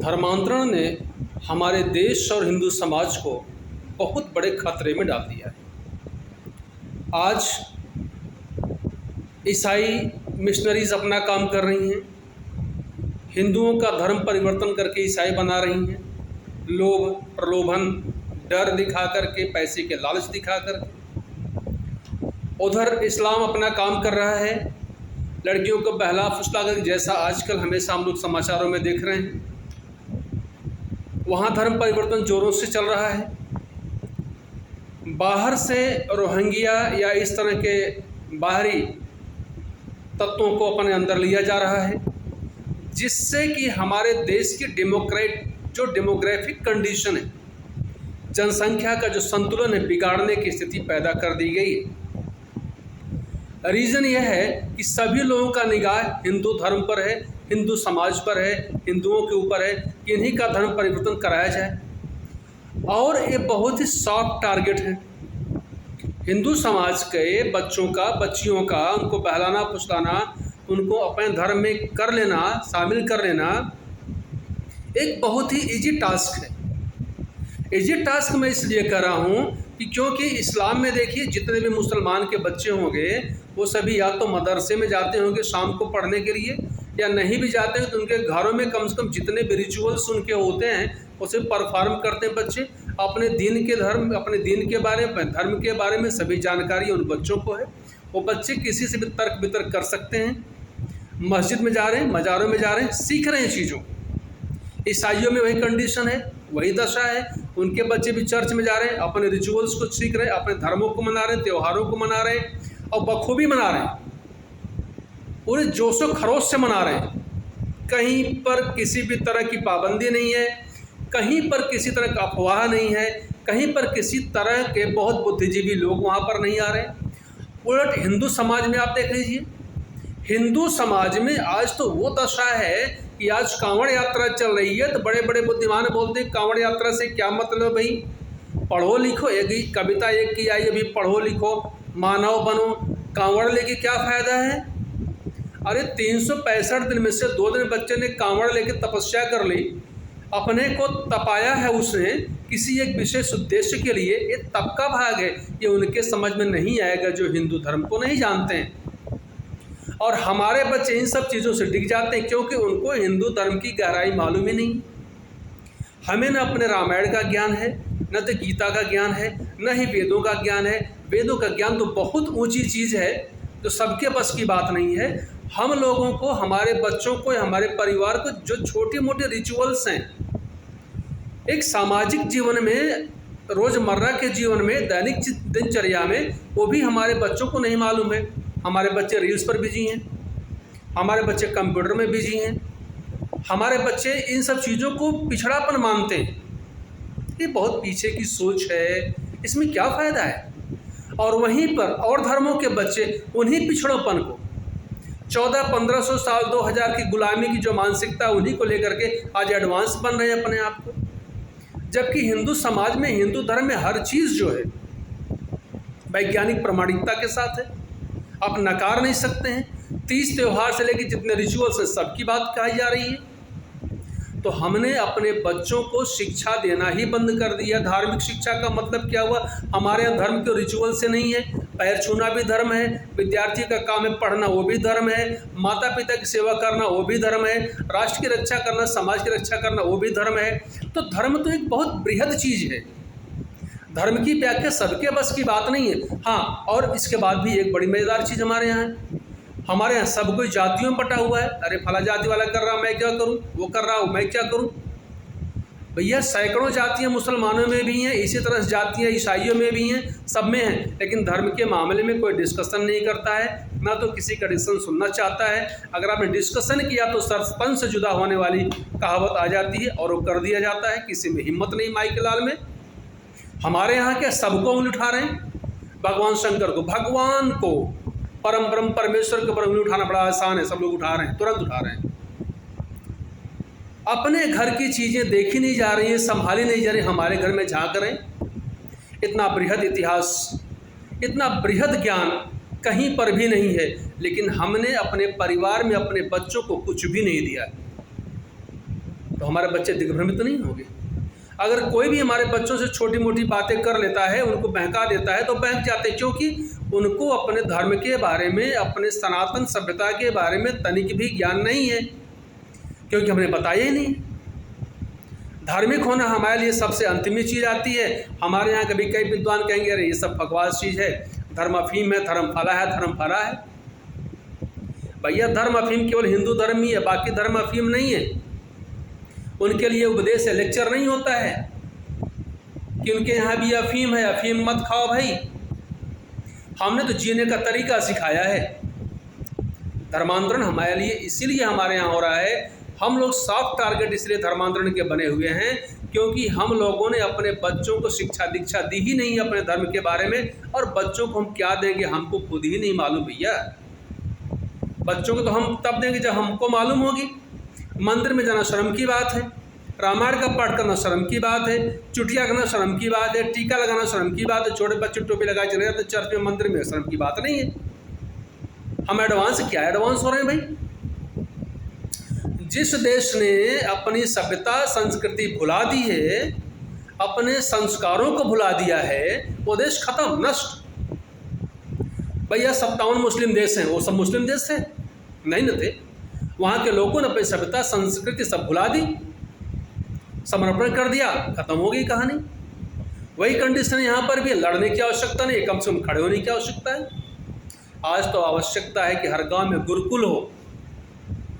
धर्मांतरण ने हमारे देश और हिंदू समाज को बहुत बड़े खतरे में डाल दिया है। आज ईसाई मिशनरीज अपना काम कर रही हैं, हिंदुओं का धर्म परिवर्तन करके ईसाई बना रही हैं, लोभ, प्रलोभन, डर दिखा करके, पैसे के लालच दिखा करके। उधर इस्लाम अपना काम कर रहा है, लड़कियों को बहला फुसला कर, जैसा आजकल हमेशा हम लोग समाचारों में देख रहे हैं। वहाँ धर्म परिवर्तन जोरों से चल रहा है। बाहर से रोहिंग्या या इस तरह के बाहरी तत्वों को अपने अंदर लिया जा रहा है, जिससे कि हमारे देश की डेमोग्राफिक कंडीशन है, जनसंख्या का जो संतुलन है, बिगाड़ने की स्थिति पैदा कर दी गई है। रीज़न यह है कि सभी लोगों का निगाह हिंदू धर्म पर है, हिंदू समाज पर है, हिंदुओं के ऊपर है कि इन्हीं का धर्म परिवर्तन कराया जाए। और ये बहुत ही सॉफ्ट टारगेट है। हिंदू समाज के बच्चों का, बच्चियों का, उनको बहलाना फुसलाना, उनको अपने धर्म में कर लेना, शामिल कर लेना एक बहुत ही इजी टास्क है। इजी टास्क मैं इसलिए कर रहा हूँ कि क्योंकि इस्लाम में देखिए, जितने भी मुसलमान के बच्चे होंगे वो सभी या तो मदरसे में जाते होंगे शाम को पढ़ने के लिए, या नहीं भी जाते हैं तो उनके घरों में कम से कम जितने भी रिचुअल्स उनके होते हैं उसे परफॉर्म करते हैं बच्चे। अपने दीन के बारे में, धर्म के बारे में सभी जानकारी उन बच्चों को है। वो बच्चे किसी से भी तर्क वितर्क कर सकते हैं। मस्जिद में जा रहे हैं, मज़ारों में जा रहे हैं, सीख रहे हैं चीज़ों। ईसाइयों में वही कंडीशन है, वही दशा है। उनके बच्चे भी चर्च में जा रहे हैं, अपने रिचुअल्स को सीख रहे हैं, अपने धर्मों को मना रहे हैं, त्योहारों को मना रहे हैं और बखूबी मना रहे हैं, पूरे जोशो खरोश से मना रहे हैं। कहीं पर किसी भी तरह की पाबंदी नहीं है, कहीं पर किसी तरह का अफवाह नहीं है, कहीं पर किसी तरह के बहुत बुद्धिजीवी लोग वहाँ पर नहीं आ रहे। उलट हिंदू समाज में आप देख लीजिए, हिंदू समाज में आज तो वो दशा है कि आज कांवड़ यात्रा चल रही है तो बड़े बड़े बुद्धिमान बोलते हैं कांवड़ यात्रा से क्या मतलब भाई, पढ़ो लिखो। एक कविता एक की आई अभी, पढ़ो लिखो मानव बनो, कांवड़ लेके क्या फ़ायदा है। अरे 365 दिन में से 2 दिन बच्चे ने कांवड़ लेके तपस्या कर ली, अपने को तपाया है उसने किसी एक विशेष उद्देश्य के लिए। ये तप का भाग है, ये उनके समझ में नहीं आएगा जो हिंदू धर्म को नहीं जानते हैं। और हमारे बच्चे इन सब चीज़ों से डिग जाते हैं क्योंकि उनको हिंदू धर्म की गहराई मालूम ही नहीं। हमें न अपने रामायण का ज्ञान है, न तो गीता का ज्ञान है, न ही वेदों का ज्ञान है। वेदों का ज्ञान तो बहुत ऊंची चीज़ है जो सबके बस की बात नहीं है। हम लोगों को, हमारे बच्चों को, हमारे परिवार को जो छोटे मोटे रिचुअल्स हैं, एक सामाजिक जीवन में, रोज़मर्रा के जीवन में, दैनिक दिनचर्या में, वो भी हमारे बच्चों को नहीं मालूम है। हमारे बच्चे रील्स पर बिजी हैं, हमारे बच्चे कंप्यूटर में बिजी हैं, हमारे बच्चे इन सब चीज़ों को पिछड़ापन मानते हैं। ये बहुत पीछे की सोच है, इसमें क्या फ़ायदा है। और वहीं पर और धर्मों के बच्चे उन्हीं पिछड़ोपन को 1400-1500 साल 2000 की गुलामी की जो मानसिकता उन्हीं को लेकर के आज एडवांस बन रहे हैं अपने आप को। जबकि हिंदू समाज में, हिंदू धर्म में हर चीज़ जो है वैज्ञानिक प्रमाणिकता के साथ है, आप नकार नहीं सकते हैं। 30 त्यौहार से लेकर जितने रिचुअल्स हैं सबकी बात कही जा रही है। तो हमने अपने बच्चों को शिक्षा देना ही बंद कर दिया। धार्मिक शिक्षा का मतलब क्या हुआ, हमारे यहाँ धर्म के रिचुअल से नहीं है। पैर छूना भी धर्म है, विद्यार्थी का काम है पढ़ना, वो भी धर्म है, माता पिता की सेवा करना वो भी धर्म है, राष्ट्र की रक्षा करना, समाज की रक्षा करना वो भी धर्म है। तो धर्म तो एक बहुत बृहद चीज़ है, धर्म की व्याख्या सबके बस की बात नहीं है। हाँ, और इसके बाद भी एक बड़ी मज़ेदार चीज़ हमारे यहाँ है, हमारे यहाँ सब कोई जातियों में बटा हुआ है। अरे फला जाति वाला कर रहा, मैं क्या करूँ, वो कर रहा हूँ, मैं क्या करूँ। भैया सैकड़ों जातियाँ मुसलमानों में भी हैं, इसी तरह जातियाँ ईसाइयों में भी हैं, सब में हैं। लेकिन धर्म के मामले में कोई डिस्कशन नहीं करता है, ना तो किसी का डिस्कशन सुनना चाहता है। अगर आपने डिस्कशन किया तो सरपंच से जुदा होने वाली कहावत आ जाती है और वो कर दिया जाता है। किसी में हिम्मत नहीं माई के लाल में। हमारे यहाँ क्या सबको उंगली उठा रहे हैं, भगवान शंकर को, भगवान को, परम ब्रह्म परमेश्वर के ऊपर उंगली उठाना बड़ा आसान है, सब लोग उठा रहे हैं, तुरंत उठा रहे हैं। अपने घर की चीज़ें देखी नहीं जा रही हैं, संभाली नहीं जा रही। हमारे घर में झांक रहे हैं। इतना बृहद इतिहास, इतना बृहद ज्ञान कहीं पर भी नहीं है, लेकिन हमने अपने परिवार में अपने बच्चों को कुछ भी नहीं दिया। तो हमारे बच्चे दिग्भ्रमित तो नहीं होंगे। अगर कोई भी हमारे बच्चों से छोटी मोटी बातें कर लेता है, उनको बहका देता है, तो बहक जाते हैं, क्योंकि उनको अपने धर्म के बारे में, अपने सनातन सभ्यता के बारे में तनिक भी ज्ञान नहीं है, क्योंकि हमने बताया ही नहीं। धार्मिक होना हमारे लिए सबसे अंतिम चीज़ आती है। हमारे यहाँ कभी कई विद्वान कहेंगे अरे ये सब बकवास चीज़ है, धर्म अफीम है, धर्म फला है, धर्म फला है। भैया धर्म अफीम केवल हिंदू धर्म ही है, बाकी धर्म अफीम नहीं है। उनके लिए उपदेश है, लेक्चर नहीं होता है कि उनके यहाँ भी अफीम है, अफीम मत खाओ भाई। हमने तो जीने का तरीका सिखाया है। धर्मांतरण हमारे लिए इसीलिए हमारे यहाँ हो रहा है, हम लोग सॉफ्ट टारगेट इसलिए धर्मांतरण के बने हुए हैं क्योंकि हम लोगों ने अपने बच्चों को शिक्षा दीक्षा दी ही नहीं अपने धर्म के बारे में, और बच्चों को हम क्या देंगे हमको खुद ही नहीं मालूम भैया। बच्चों को तो हम तब देंगे जब हमको मालूम होगी। मंदिर में जाना शर्म की बात है, रामायण का पाठ करना शर्म की बात है, चुटिया करना शर्म की बात है, टीका लगाना शर्म की बात है, छोटे बच्चे टोपी लगाए चले जाते चर्च में, मंदिर में, शर्म की बात नहीं है। हम एडवांस क्या एडवांस हो रहे हैं भाई। जिस देश ने अपनी सभ्यता संस्कृति भुला दी है, अपने संस्कारों को भुला दिया है, वो देश खत्म, नष्ट। भैया 57 मुस्लिम देश हैं, वो सब मुस्लिम देश थे? नहीं न थे। वहाँ के लोगों ने अपनी सभ्यता संस्कृति सब भुला दी, समर्पण कर दिया, खत्म हो गई कहानी। वही कंडीशन यहाँ पर भी है, लड़ने की आवश्यकता नहीं है, कम से कम खड़े होने की आवश्यकता है। आज तो आवश्यकता है कि हर गांव में गुरुकुल हो,